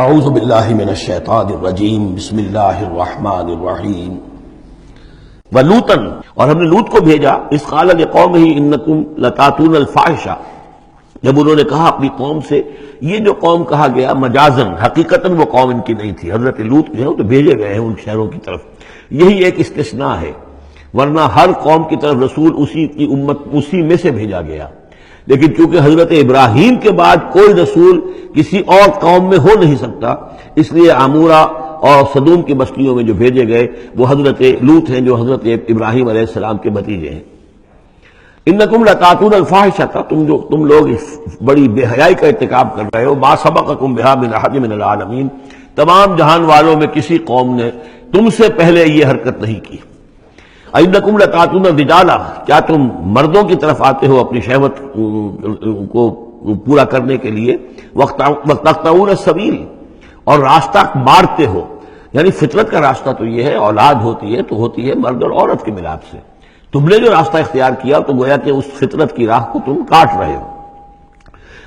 اعوذ باللہ من الشیطان الرجیم بسم اللہ الرحمن الرحیم ولوطا، اور ہم نے لوط کو بھیجا اذ قال لقومہ انکم لتاتون الفاحشہ، جب انہوں نے کہا اپنی قوم سے، یہ جو قوم کہا گیا مجازن، حقیقتاً وہ قوم ان کی نہیں تھی، حضرت لوط جو ہے وہ تو بھیجے گئے ہیں ان شہروں کی طرف، یہی ایک استثناء ہے، ورنہ ہر قوم کی طرف رسول اسی کی امت اسی میں سے بھیجا گیا، لیکن چونکہ حضرت ابراہیم کے بعد کوئی رسول کسی اور قوم میں ہو نہیں سکتا، اس لیے عمورہ اور صدوم کی بستیوں میں جو بھیجے گئے وہ حضرت لوط ہیں جو حضرت ابراہیم علیہ السلام کے بھتیجے ہیں۔ انکم لتاتون الفاحشۃ، تم لوگ بڑی بے حیائی کا ارتکاب کر رہے ہو، ما سبقکم بہا من احد من العالمین، تمام جہان والوں میں کسی قوم نے تم سے پہلے یہ حرکت نہیں کی۔ انکم لتاتون الرجال، کیا تم مردوں کی طرف آتے ہو اپنی شہوت کو پورا کرنے کے لیے، وتقطعون السبیل، اور راستہ مارتے ہو، یعنی فطرت کا راستہ تو یہ ہے، اولاد ہوتی ہے تو ہوتی ہے مرد اور عورت کے ملاپ سے، تم نے جو راستہ اختیار کیا تو گویا کہ اس فطرت کی راہ کو تم کاٹ رہے ہو۔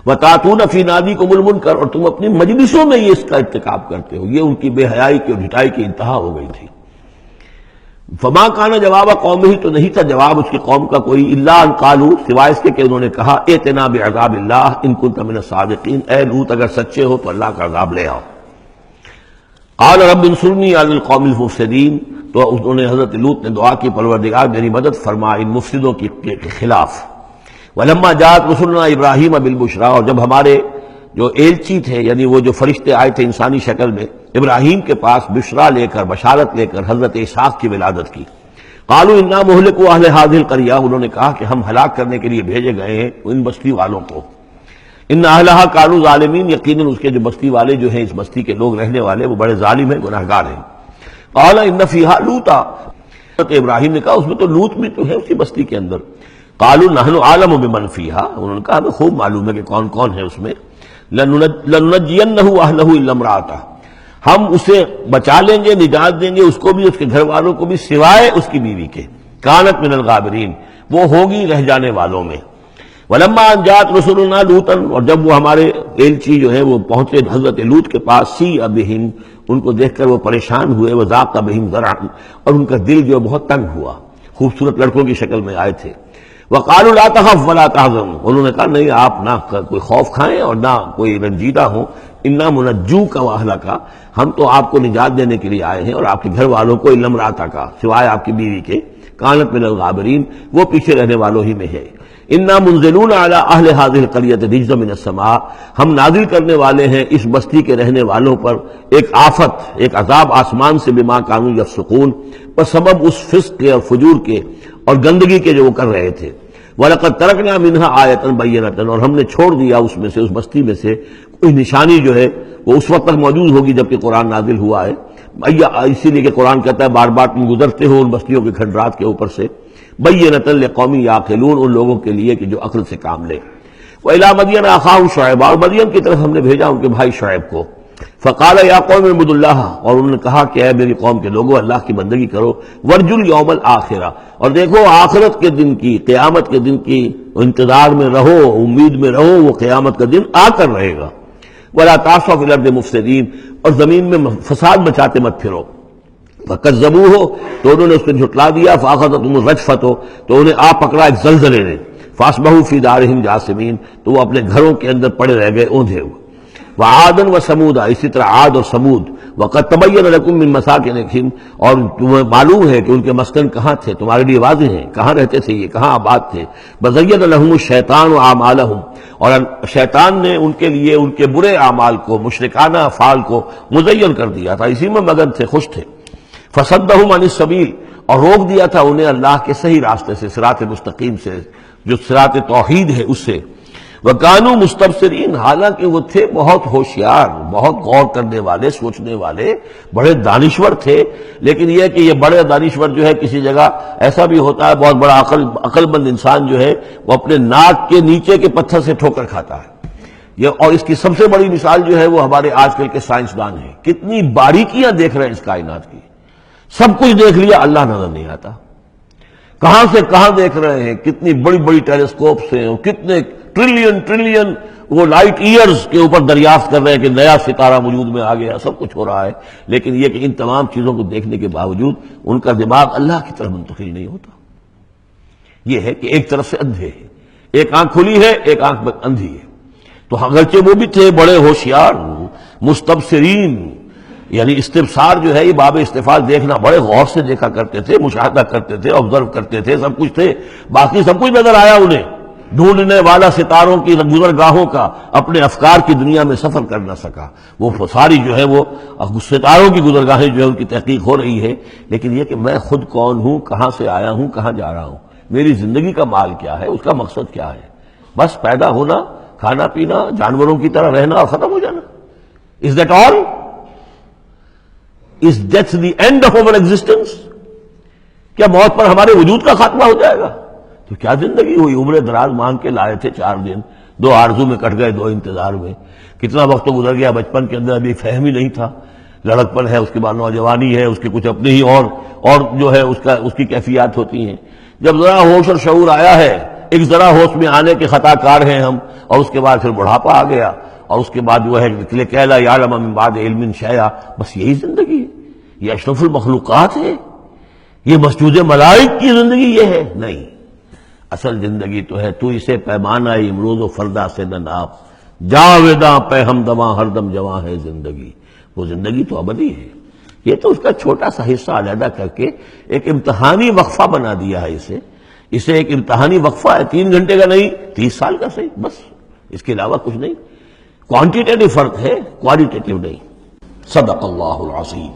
وتاتون فی نادیکم المنکر، اور تم اپنی مجلسوں میں یہ اس کا ارتکاب کرتے ہو، یہ ان کی بے حیائی کی اور ڈھٹائی کی انتہا ہو گئی تھی۔ فما کان جواب قومہ، تو نہیں تھا جواب اس کی قوم کا کوئی، الا ان قالوا، سوائے اس کے کہ انہوں نے کہا ائتنا بعذاب اللہ ان کنت من الصادقین، اے لوط اگر سچے ہو تو اللہ کا عذاب لے آؤ۔ قال رب انصرنی علی القوم المفسدین، تو انہوں نے حضرت لوط نے دعا کی پروردگار میری مدد فرما ان مفسدوں کے خلاف۔ ولما جاءت رسلنا ابراہیم بالبشریٰ، اور جب ہمارے جو ایلچی تھے یعنی وہ جو فرشتے آئے تھے انسانی شکل میں ابراہیم کے پاس بشرا لے کر، بشارت لے کر حضرت اسحاق کی ولادت کی، قالوا انا مہلکوا اہل هذه القرية، انہوں نے کہا کہ ہم ہلاک کرنے کے لیے بھیجے گئے ہیں ان بستی والوں کو، ان اہلھا كانوا ظالمین، یقیناً اس کے جو بستی والے جو ہیں، اس بستی کے لوگ رہنے والے وہ بڑے ظالم ہیں، گناہگار ہیں۔ قال ان فيها لوطا، حضرت ابراہیم نے کہا اس میں تو لوط بھی تو ہے اسی بستی کے اندر۔ قالوا نحن اعلم بمن فيها، انہوں نے کہا ہمیں خوب معلوم ہے کہ کون کون ہے اس میں۔ لننجینہ اہلہ الا امرأتہ، ہم اسے بچا لیں گے، نجات دیں گے، اس کو بھی اس کے گھر والوں کو بھی، سوائے اس کی بیوی کے، کانت من الغابرین، وہ ہوگی رہ جانے والوں میں۔ ولما ان جاءت رسلنا لوطا، اور جب وہ ہمارے ایلچی جو ہے وہ پہنچے حضرت لوط کے پاس، سیء بہم، ان کو دیکھ کر وہ پریشان ہوئے، وضاق بہم ذرعا، اور ان کا دل جو بہت تنگ ہوا، خوبصورت لڑکوں کی شکل میں آئے تھے۔ وقالوا لا تخف ولا تحزن، انہوں نے کہا نہیں آپ نہ کوئی خوف کھائیں اور نہ کوئی رنجیدہ ہوں، انا منجوک واہلک، ہم تو آپ کو نجات دینے کے لیے آئے ہیں اور آپ کے گھر والوں کو، الا امرأتک، سوائے آپ کی بیوی کے، کانت من الغابرین، وہ پیچھے رہنے والوں ہی میں ہے۔ انا منزلون علی اہل هذه القرية رجزا من السماء، ہم نازل کرنے والے ہیں اس بستی کے رہنے والوں پر ایک آفت، ایک عذاب آسمان سے، بما كانوا يفسقون، پر سبب اس فسق کے اور فجور کے اور گندگی کے جو وہ کر رہے تھے۔ وَلَقَدْ تَرَكْنَا مِنْهَا آیَةً بَيِّنَةً، اور ہم نے چھوڑ دیا اس میں سے، اس بستی میں سے کوئی نشانی جو ہے وہ اس وقت تک موجود ہوگی جب کہ قرآن نازل ہوا ہے، اسی لیے کہ قرآن کہتا ہے بار بار تم گزرتے ہو ان بستیوں کے کھنڈرات کے اوپر سے، بَيِّنَةً لِقَوْمٍ يَعْقِلُونَ، ان لوگوں کے لیے کہ جو عقل سے کام لے۔ وَإِلَىٰ مَدْيَنَ أَخَاهُمْ شُعَيْبًا، اور مدین کی طرف ہم نے بھیجا ان کے بھائی شعیب کو، فقال یا قوم اعبدوا اللہ، اور انہوں نے کہا کہ اے میری قوم کے لوگوں اللہ کی بندگی کرو، وارجوا الیوم الآخرہ، اور دیکھو آخرت کے دن کی، قیامت کے دن کی انتظار میں رہو، امید میں رہو، وہ قیامت کا دن آ کر رہے گا۔ ولا تعثوا فی الارض مفسدین، اور زمین میں فساد مچاتے مت پھرو۔ فکذبوہ، تو انہوں نے اس کو جھٹلا دیا، فاخذتہم الرجفۃ، تو انہیں آ پکڑا ایک زلزلے نے، فاصبحوا فی دارہم جاثمین، تو وہ اپنے گھروں کے اندر پڑے رہ گئے اوندھے ہوئے۔ وعادا وثمودا، اسی طرح عاد اور سمود، وقد تبین لکم من مساکنہم، اور تمہیں معلوم ہے کہ ان کے مسکن کہاں تھے، تمہارے لیے واضح ہیں کہاں رہتے تھے، یہ کہاں آباد تھے۔ وزین لہم الشیطان اعمالہم، اور شیطان نے ان کے لیے ان کے برے اعمال کو، مشرکانہ افعال کو مزین کر دیا تھا، اسی میں مگن تھے، خوش تھے۔ فصدہم عن السبیل، اور روک دیا تھا انہیں اللہ کے صحیح راستے سے، صراط مستقیم سے، جو صراط توحید ہے اس سے۔ وَكَانُوا مُسْتَبْصِرِينَ، حالانکہ وہ تھے بہت ہوشیار، بہت غور کرنے والے، سوچنے والے، بڑے دانشور تھے، لیکن یہ کہ یہ بڑے دانشور جو ہے کسی جگہ ایسا بھی ہوتا ہے، بہت بڑا عقل مند انسان جو ہے وہ اپنے ناک کے نیچے کے پتھر سے ٹھوکر کھاتا ہے۔ یہ اور اس کی سب سے بڑی مثال جو ہے وہ ہمارے آج کل کے سائنسدان ہیں، کتنی باریکیاں دیکھ رہے ہیں اس کائنات کی، سب کچھ دیکھ لیا، اللہ نظر نہیں آتا، کہاں سے کہاں دیکھ رہے ہیں، کتنی بڑی بڑی ٹیلیسکوپس ہیں، اور کتنے ٹریلین وہ لائٹ ایئرز کے اوپر دریافت کر رہے ہیں کہ نیا ستارہ وجود میں آ گیا، سب کچھ ہو رہا ہے، لیکن یہ کہ ان تمام چیزوں کو دیکھنے کے باوجود ان کا دماغ اللہ کی طرف منتقل نہیں ہوتا۔ یہ ہے کہ ایک طرف سے اندھے ہیں، ایک آنکھ کھلی ہے، ایک آنکھ اندھی ہے۔ تو اگرچہ وہ بھی تھے بڑے ہوشیار، مستبصرین، یعنی استبصار جو ہے یہ باب استفال، دیکھنا، بڑے غور سے دیکھا کرتے تھے، مشاہدہ کرتے تھے، آبزرو کرتے تھے، سب کچھ تھے، باقی سب کچھ نظر آیا انہیں۔ ڈھونڈنے والا ستاروں کی گزرگاہوں کا اپنے افکار کی دنیا میں سفر کر نہ سکا، وہ ساری جو ہے وہ ستاروں کی گزرگاہیں جو ہے ان کی تحقیق ہو رہی ہے، لیکن یہ کہ میں خود کون ہوں، کہاں سے آیا ہوں، کہاں جا رہا ہوں، میری زندگی کا مال کیا ہے، اس کا مقصد کیا ہے؟ بس پیدا ہونا، کھانا پینا، جانوروں کی طرح رہنا اور ختم ہو جانا۔ Is that all? Is death the end of our existence? کیا موت پر ہمارے وجود کا خاتمہ ہو جائے گا؟ تو کیا زندگی ہوئی؟ عمر دراز مانگ کے لائے تھے 4 دن، 2 آرزو میں کٹ گئے، 2 انتظار میں، کتنا وقت تو گزر گیا، بچپن کے اندر ابھی فہم ہی نہیں تھا، لڑکپن ہے، اس کے بعد نوجوانی ہے، اس کے کچھ اپنے ہی اور جو ہے اس کی کیفیات ہوتی ہیں۔ جب ذرا ہوش اور شعور آیا ہے، ایک ذرا ہوش میں آنے کے خطا کار ہیں ہم، اور اس کے بعد پھر بڑھاپا آ گیا، اور اس کے بعد جو ہے کہلا یعلم من بعد علم شیئا، بس یہی زندگی ہے؟ یہ اشرف المخلوقات ہے؟ یہ مسجود ملائک کی زندگی یہ ہے؟ نہیں، اصل زندگی تو ہے تو اسے پیمانہ امروز و فردا سے نہ ناپ، جاویداں پہ ہمدماں ہر دم جواں ہے زندگی، وہ زندگی تو ابدی ہے۔ یہ تو اس کا چھوٹا سا حصہ علیحدہ کر کے ایک امتحانی وقفہ بنا دیا ہے، اسے ایک امتحانی وقفہ ہے، 3 گھنٹے کا نہیں، 30 سال کا صحیح، بس اس کے علاوہ کچھ نہیں۔ کوانٹیٹیو فرق ہے، کوالٹیٹیو نہیں۔ صدق اللہ العظیم۔